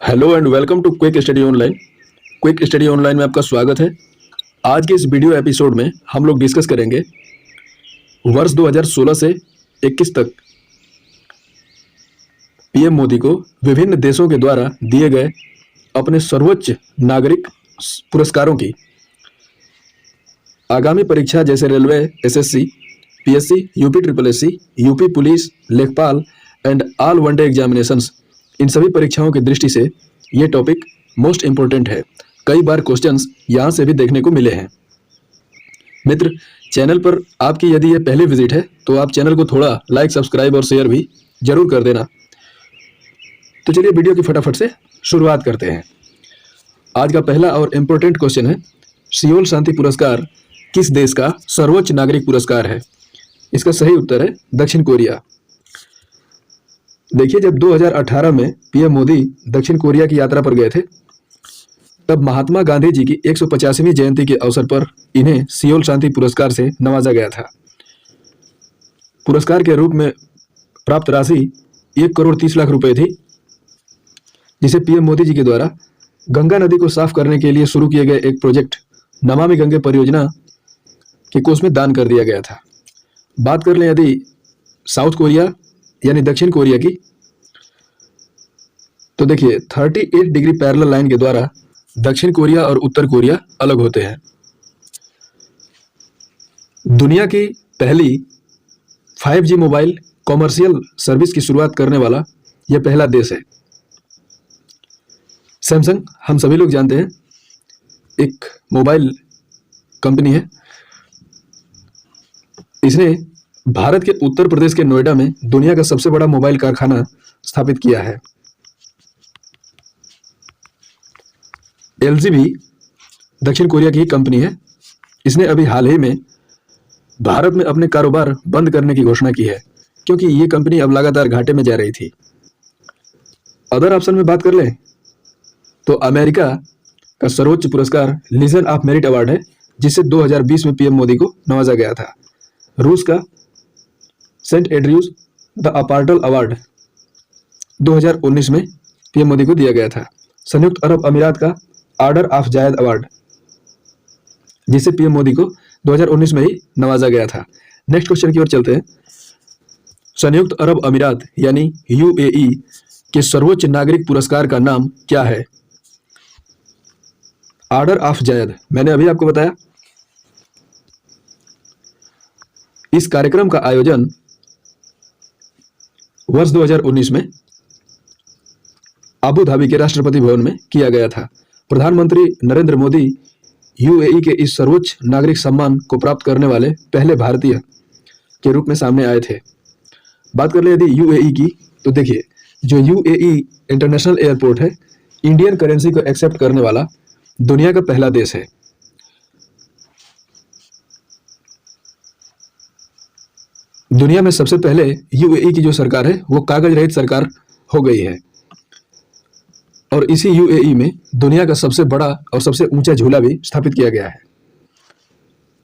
Hello and welcome to quick study online. Quick study online में आपका स्वागत है। आज के इस वीडियो एपिसोड में हम लोग डिस्कस करेंगे वर्ष 2016 से 21 तक पीएम मोदी को विभिन्न देशों के द्वारा दिए गए अपने सर्वोच्च नागरिक पुरस्कारों की। आगामी परीक्षा जैसे railway, SSC, PSC, UP triple SC, UP police, लेखपाल एंड ऑल वनडे एग्जामिनेशंस, इन सभी परीक्षाओं की दृष्टि से ये टॉपिक मोस्ट इम्पोर्टेंट है। कई बार क्वेश्चंस यहाँ से भी देखने को मिले हैं। मित्र, चैनल पर आपकी यदि ये पहली विजिट है तो आप चैनल को थोड़ा लाइक, सब्सक्राइब और शेयर भी जरूर कर देना। तो चलिए वीडियो की फटाफट से शुरुआत करते हैं। आज का पहला और इम्पोर्टेंट क्वेश्चन है, सियोल शांति पुरस्कार किस देश का सर्वोच्च नागरिक पुरस्कार है? इसका सही उत्तर है दक्षिण कोरिया। देखिए, जब 2018 में पीएम मोदी दक्षिण कोरिया की यात्रा पर गए थे, तब महात्मा गांधी जी की 150वीं जयंती के अवसर पर इन्हें सियोल शांति पुरस्कार से नवाजा गया था। पुरस्कार के रूप में प्राप्त राशि 1,30,00,000 रुपए थी, जिसे पीएम मोदी जी के द्वारा गंगा नदी को साफ करने के लिए शुरू किए गए एक प्रोजेक्ट नमामि गंगे परियोजना के कोष में दान कर दिया गया था। बात कर लें यदि साउथ कोरिया यानी दक्षिण कोरिया की, तो देखिए 38 डिग्री पैरेलल लाइन के द्वारा दक्षिण कोरिया और उत्तर कोरिया अलग होते हैं। दुनिया की पहली 5G मोबाइल कॉमर्शियल सर्विस की शुरुआत करने वाला यह पहला देश है। सैमसंग, हम सभी लोग जानते हैं, एक मोबाइल कंपनी है। इसने भारत के उत्तर प्रदेश के नोएडा में दुनिया का सबसे बड़ा मोबाइल कारखाना स्थापित किया है। LG भी दक्षिण कोरिया की कंपनी है। इसने अभी हाल ही में भारत में अपने कारोबार बंद करने की घोषणा की है, क्योंकि ये कंपनी अब लगातार घाटे में जा रही थी। अदर ऑप्शन में बात कर लें तो अमेरिका का सर्वोच्च पुरस्कार लीजन ऑफ मेरिट अवार्ड है, जिसे 2020 में पीएम मोदी को नवाजा गया था। रूस का सेंट एंड्रयूज द अपार्टल अवार्ड 2019 में पीएम मोदी को दिया गया था। संयुक्त अरब अमीरात का ऑर्डर ऑफ जायद अवार्ड, जिसे पीएम मोदी को 2019 में ही नवाजा गया था। नेक्स्ट क्वेश्चन की ओर चलते हैं। संयुक्त अरब अमीरात यानी UAE के सर्वोच्च नागरिक पुरस्कार का नाम क्या है? ऑर्डर ऑफ जायद, मैंने अभी आपको बताया। इस कार्यक्रम का आयोजन वर्ष 2019 में अबू धाबी के राष्ट्रपति भवन में किया गया था। प्रधानमंत्री नरेंद्र मोदी UAE के इस सर्वोच्च नागरिक सम्मान को प्राप्त करने वाले पहले भारतीय के रूप में सामने आए थे। बात कर ले यदि UAE की, तो देखिए, जो UAE इंटरनेशनल एयरपोर्ट है, इंडियन करेंसी को एक्सेप्ट करने वाला दुनिया का पहला देश है। दुनिया में सबसे पहले UAE की जो सरकार है वो कागज रहित सरकार हो गई है, और इसी UAE में दुनिया का सबसे बड़ा और सबसे ऊंचा झूला भी स्थापित किया गया है।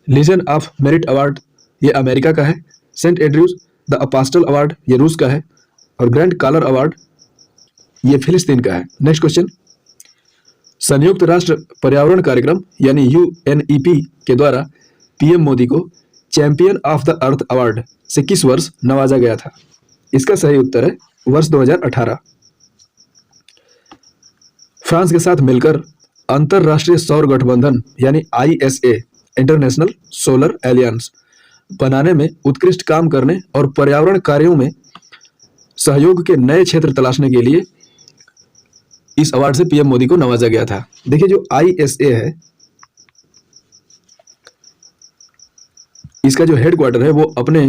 लीजन ऑफ मेरिट अवार्ड ये अमेरिका का है। Saint Andrews the apostle award ये रूस का है, और ग्रैंड कॉलर अवार्ड ये फिलिस्तीन का है। नेक्स्ट क्वेश्चन, संयुक्त राष्ट्र पर्यावरण कार्यक्रम यानी UNEP के द्वारा पीएम मोदी को champion of the earth award से किस वर्ष नवाजा गया था? इसका सही उत्तर है वर्ष 2018। फ्रांस के साथ मिलकर अंतरराष्ट्रीय सौर गठबंधन यानी ISA इंटरनेशनल सोलर एलियंस बनाने में उत्कृष्ट काम करने और पर्यावरण कार्यों में सहयोग के नए क्षेत्र तलाशने के लिए इस अवार्ड से पीएम मोदी को नवाजा गया था। देखिए, जो ISA है, इसका जो हेडक्वार्टर है वो अपने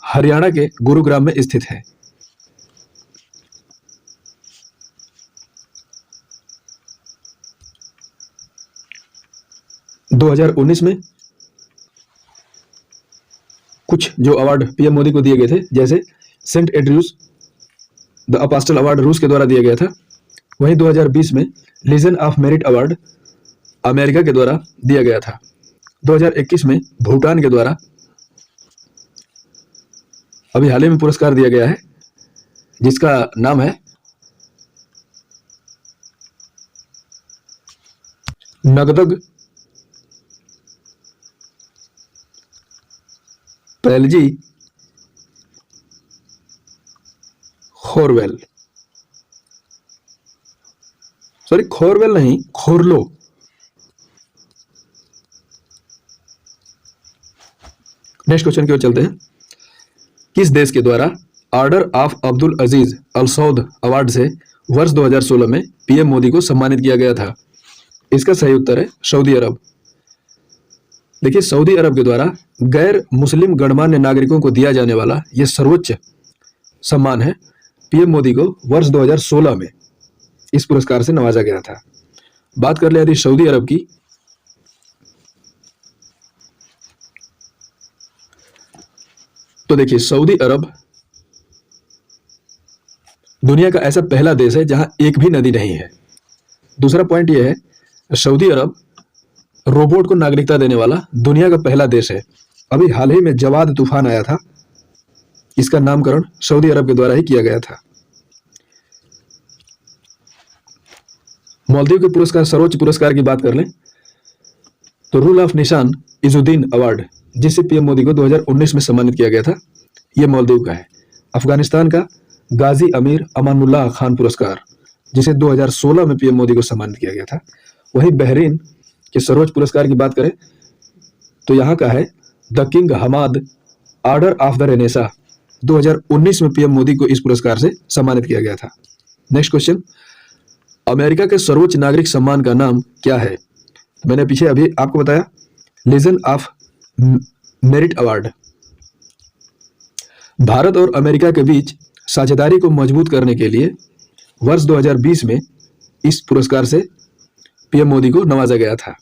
हरियाणा के गुरुग्राम में स्थित है। दो 2019 में कुछ जो अवार्ड पीएम मोदी को दिए गए थे, जैसे Saint Andrews the apostle award रूस के द्वारा दिया गया था। वहीं 2020 में legion of merit award America के द्वारा दिया गया था। 2021 में भूटान के द्वारा अभी हाल ही में पुरस्कार दिया गया है, जिसका नाम है नगदग पैलजी खोरवेल, सॉरी खोरवेल नहीं, खोरलो। नेक्स्ट क्वेश्चन की ओर चलते हैं। किस देश के द्वारा order of Abdul Aziz Al Saud award से वर्ष 2016 में पीएम मोदी को सम्मानित किया गया था? इसका सही उत्तर है सऊदी अरब। देखिए, सऊदी अरब के द्वारा गैर मुस्लिम गणमान्य नागरिकों को दिया जाने वाला यह सर्वोच्च सम्मान है। पीएम मोदी को वर्ष 2016 में इस पुरस्कार से नवाजा गया था। बात कर ले यदि सऊदी अरब की, तो देखिए सऊदी अरब दुनिया का ऐसा पहला देश है जहां एक भी नदी नहीं है। दूसरा पॉइंट यह है, सऊदी अरब रोबोट को नागरिकता देने वाला दुनिया का पहला देश है। अभी हाल ही में जवाद तूफान आया था, इसका नामकरण सऊदी अरब के द्वारा ही किया गया था। मालदीव के पुरस्कार, सर्वोच्च पुरस्कार की बात कर लें तो रूल ऑफ निशान इजुद्दीन अवार्ड, जिसे पीएम मोदी को 2019 में सम्मानित किया गया था, यह मालदीव का है। अफगानिस्तान का गाजी अमीर अमानुल्लाह खान पुरस्कार, जिसे 2016 में पीएम मोदी को सम्मानित किया गया था। वहीं बहरीन के सर्वोच्च पुरस्कार की बात करें तो यहाँ का है the King Hamad order of the Renaissance, 2019 में पीएम मोदी को इस पुरस्कार से सम्मानित किया गया था। नेक्स्ट क्वेश्चन, अमेरिका के सर्वोच्च नागरिक सम्मान का नाम क्या है? मैंने पीछे अभी आपको बताया, लीजन ऑफ मेरिट अवार्ड। भारत और अमेरिका के बीच साझेदारी को मजबूत करने के लिए वर्ष 2020 में इस पुरस्कार से पीएम मोदी को नवाजा गया था।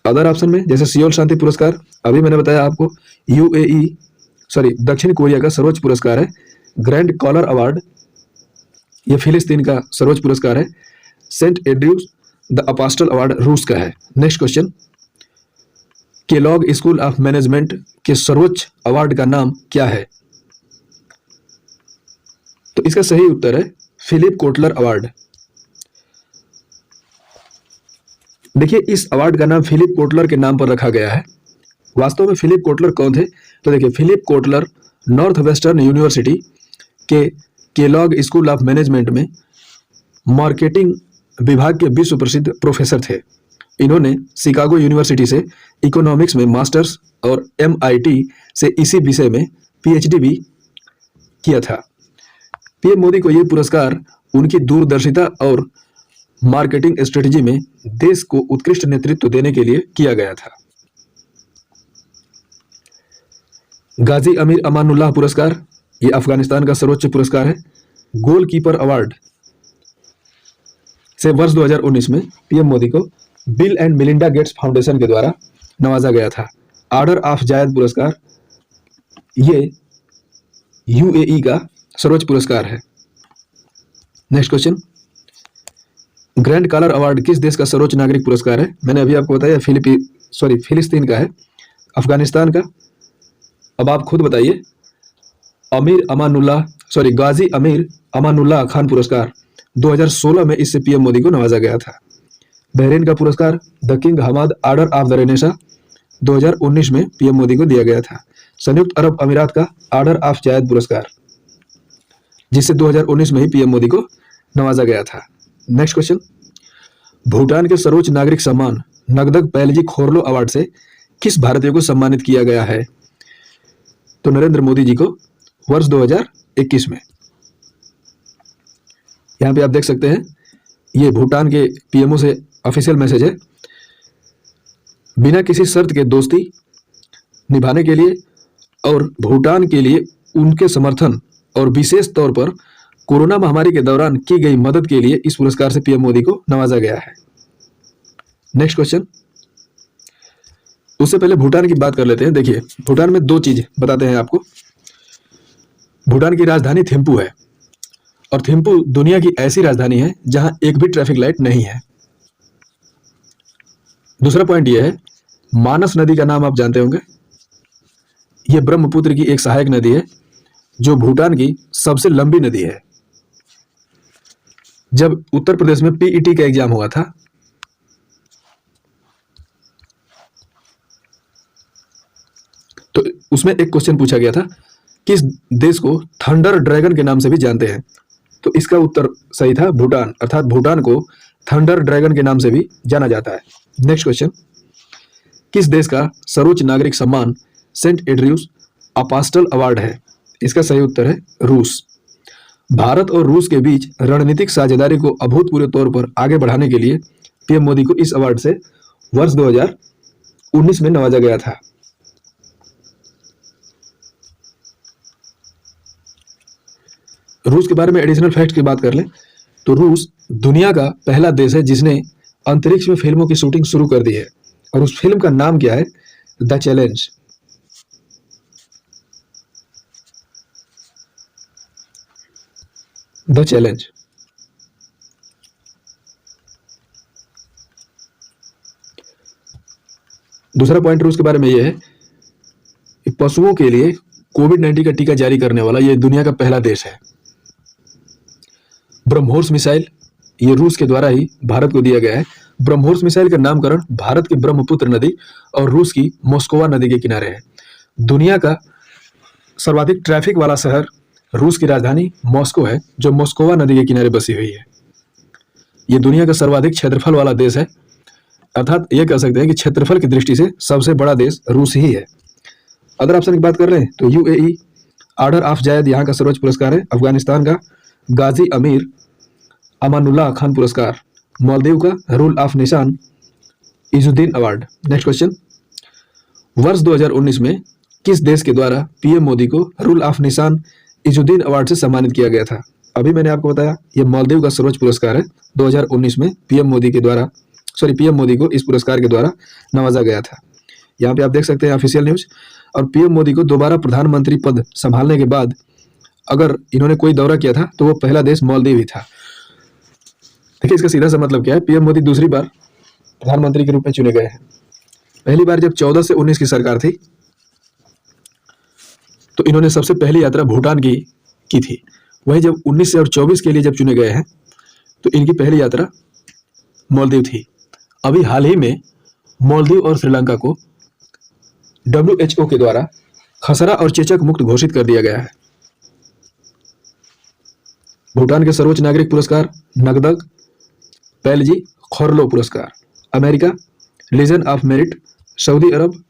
अदर ऑप्शन में जैसे सियोल शांति पुरस्कार, अभी मैंने बताया आपको, दक्षिण कोरिया का सर्वोच्च पुरस्कार है ग्रैंड कॉलर अवार्ड, यह फिलिस्तीन का सर्वोच्च पुरस्कार है सेंट एड्रूस द अपोस्टल अवार्ड रूस का है। Next question, Kellogg school of management के सर्वोच्च अवार्ड का नाम क्या है? तो इसका सही उत्तर है फिलिप कोटलर अवार्ड। देखिए, इस अवार्ड का नाम फिलिप कोटलर के नाम पर रखा गया है। वास्तव में फिलिप कोटलर कौन थे? तो देखिए, Philip Kotler Northwestern university के केलॉग स्कूल ऑफ मैनेजमेंट में मार्केटिंग विभाग के विश्व प्रसिद्ध प्रोफेसर थे। इन्होंने शिकागो यूनिवर्सिटी से इकोनॉमिक्स में मास्टर्स और MIT से इसी विषय में PhD भी किया था। पीएम मोदी को यह पुरस्कार उनकी दूरदर्शिता और मार्केटिंग स्ट्रेटजी में देश को उत्कृष्ट नेतृत्व देने के लिए किया गया था। गाजी अमीर अमानुल्लाह पुरस्कार, ये अफगानिस्तान का सर्वोच्च पुरस्कार है। गोलकीपर अवार्ड से वर्ष 2019 में पीएम मोदी को bill and Melinda Gates foundation के द्वारा नवाजा गया था। ऑर्डर ऑफ जायद पुरस्कार, ये UAE का सर्वोच्च पुरस्कार है। Next question, grand collar award किस देश का सर्वोच्च नागरिक पुरस्कार है? मैंने अभी आपको बताया फिलिस्तीन का है, अफगानिस्तान का। अब आप खुद बताइए। गाजी अमीर अमानुल्लाह खान पुरस्कार 2016 में इससे पीएम मोदी को नवाजा गया था। बहरीन का पुरस्कार the King Hamad order of the Renaissance 2019 में पीएम मोदी को दिया गया था। संयुक्त अरब अमीरात का ऑर्डर ऑफ जायद पुरस्कार, जिससे 2019 में ही पीएम मोदी को नवाजा गया था। नेक्स्ट क्वेश्चन, भूटान के सर्वोच्च नागरिक सम्मान नगदग पैलजी खोरलो अवार्ड से किस भारतीय को सम्मानित किया गया है? तो नरेंद्र मोदी जी को वर्ष 2021 में। यहां पे आप देख सकते हैं, ये भूटान के PMO से ऑफिशियल मैसेज है। बिना किसी शर्त के दोस्ती निभाने के लिए और भूटान के लिए उनके समर्थन और विशेष तौर पर कोरोना महामारी के दौरान की गई मदद के लिए इस पुरस्कार से पीएम मोदी को नवाजा गया है। नेक्स्ट क्वेश्चन, उससे पहले भूटान की बात कर लेते हैं। देखिए, भूटान में दो चीज बताते हैं आपको। भूटान की राजधानी थिम्पू है, और थिम्पू दुनिया की ऐसी राजधानी है जहां एक भी ट्रैफिक लाइट नहीं है। दूसरा पॉइंट यह है, मानस नदी का नाम आप जानते होंगे। यह ब्रह्मपुत्र की एक सहायक नदी है जो भूटान की सबसे लंबी नदी है। जब उत्तर प्रदेश में पीईटी का एग्जाम हुआ था, तो उसमें एक क्वेश्चन पूछा गया था, किस देश को थंडर ड्रैगन के नाम से भी जानते हैं? तो इसका उत्तर सही था भूटान, अर्थात भूटान को थंडर ड्रैगन के नाम से भी जाना जाता है। नेक्स्ट क्वेश्चन, किस देश का सर्वोच्च नागरिक सम्मान सेंट एंड्रयूज अपास्टल अवार्ड है? इसका सही उत्तर है रूस। भारत और रूस के बीच रणनीतिक साझेदारी को अभूतपूर्व तौर पर आगे बढ़ाने के लिए पीएम मोदी को इस अवार्ड से वर्ष 2019 में नवाजा गया था। रूस के बारे में एडिशनल फैक्ट की बात कर लें तो रूस दुनिया का पहला देश है जिसने अंतरिक्ष में फिल्मों की शूटिंग शुरू कर दी है, और उस फिल्म का नाम क्या है? The challenge. The challenge. दूसरा पॉइंट रूस के बारे में यह है कि पशुओं के लिए कोविड-19 का टीका जारी करने वाला यह दुनिया का पहला देश है। ब्रह्मोस मिसाइल ये रूस के द्वारा ही भारत को दिया गया है। ब्रह्मोस मिसाइल का नामकरण भारत की ब्रह्मपुत्र नदी और रूस की मोस्कोवा नदी के किनारे है। दुनिया का सर्वाधिक ट्रैफिक वाला शहर रूस की राजधानी मॉस्को है, जो मोस्कोवा नदी के किनारे बसी हुई है। ये दुनिया का सर्वाधिक क्षेत्रफल वाला देश है, अर्थात ये कह सकते हैं कि क्षेत्रफल की दृष्टि से सबसे बड़ा देश रूस ही है। अदर ऑप्शन की बात कर रहे हैं तो यूएई ऑर्डर ऑफ जायद यहाँ का सर्वोच्च पुरस्कार है। अफगानिस्तान का गाजी अमीर अमानुल्लाह खान पुरस्कार। मालदीव का रूल ऑफ निशान इजुद्दीन अवार्ड। नेक्स्ट क्वेश्चन, वर्ष 2019 में किस देश के द्वारा पीएम मोदी को रूल ऑफ निशान इजुद्दीन अवार्ड से सम्मानित किया गया था? अभी मैंने आपको बताया ये मालदीव का सर्वोच्च पुरस्कार है। 2019 में पीएम मोदी को इस पुरस्कार के द्वारा नवाजा गया था। यहाँ पे आप देख सकते हैं ऑफिशियल न्यूज। और पीएम मोदी को दोबारा प्रधानमंत्री पद संभालने के बाद अगर इन्होंने कोई दौरा किया था तो वो पहला देश मालदीव ही था। देखिए इसका सीधा सा मतलब क्या है, पीएम मोदी दूसरी बार प्रधानमंत्री के रूप में चुने गए हैं। पहली बार जब 14 से 19 की सरकार थी तो इन्होंने सबसे पहली यात्रा भूटान की थी। वही जब 19 से और 24 के लिए जब चुने गए हैं तो इनकी पहली यात्रा मालदीव थी। अभी हाल ही में मालदीव और श्रीलंका को WHO के द्वारा खसरा और चेचक मुक्त घोषित कर दिया गया है। भूटान के सर्वोच्च नागरिक पुरस्कार नगदग पैलजी खोरलो पुरस्कार। America legion of merit. Saudi Arab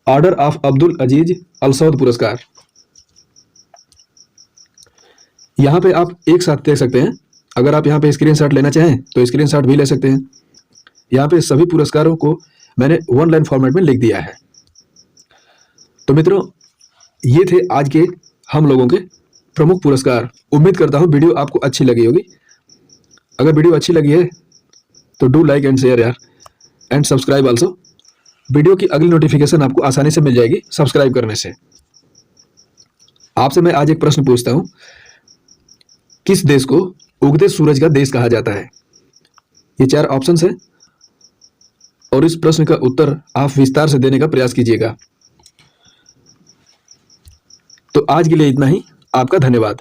order of Abdul Aziz Al Saud पुरस्कार। यहां पे आप एक साथ देख सकते हैं। अगर आप यहां पे स्क्रीनशॉट लेना चाहें तो स्क्रीनशॉट भी ले सकते हैं। यहां पे सभी पुरस्कारों को मैंने वन लाइन फॉर्मेट में लिख दिया है। तो मित्रों, ये थे आज के हम लोगों के प्रमुख पुरस्कार। उम्मीद करता हूं वीडियो आपको अच्छी लगी होगी। अगर वीडियो अच्छी लगी है तो डू लाइक एंड शेयर यार, एंड सब्सक्राइब आल्सो। वीडियो की अगली नोटिफिकेशन आपको आसानी से मिल जाएगी सब्सक्राइब करने से। आपसे मैं आज एक प्रश्न पूछता हूं, किस देश को उगते सूरज का देश कहा जाता है? ये 4 ऑप्शंस हैं और इस प्रश्न का उत्तर आप विस्तार से देने का प्रयास कीजिएगा। तो आज के लिए इतना ही। आपका धन्यवाद।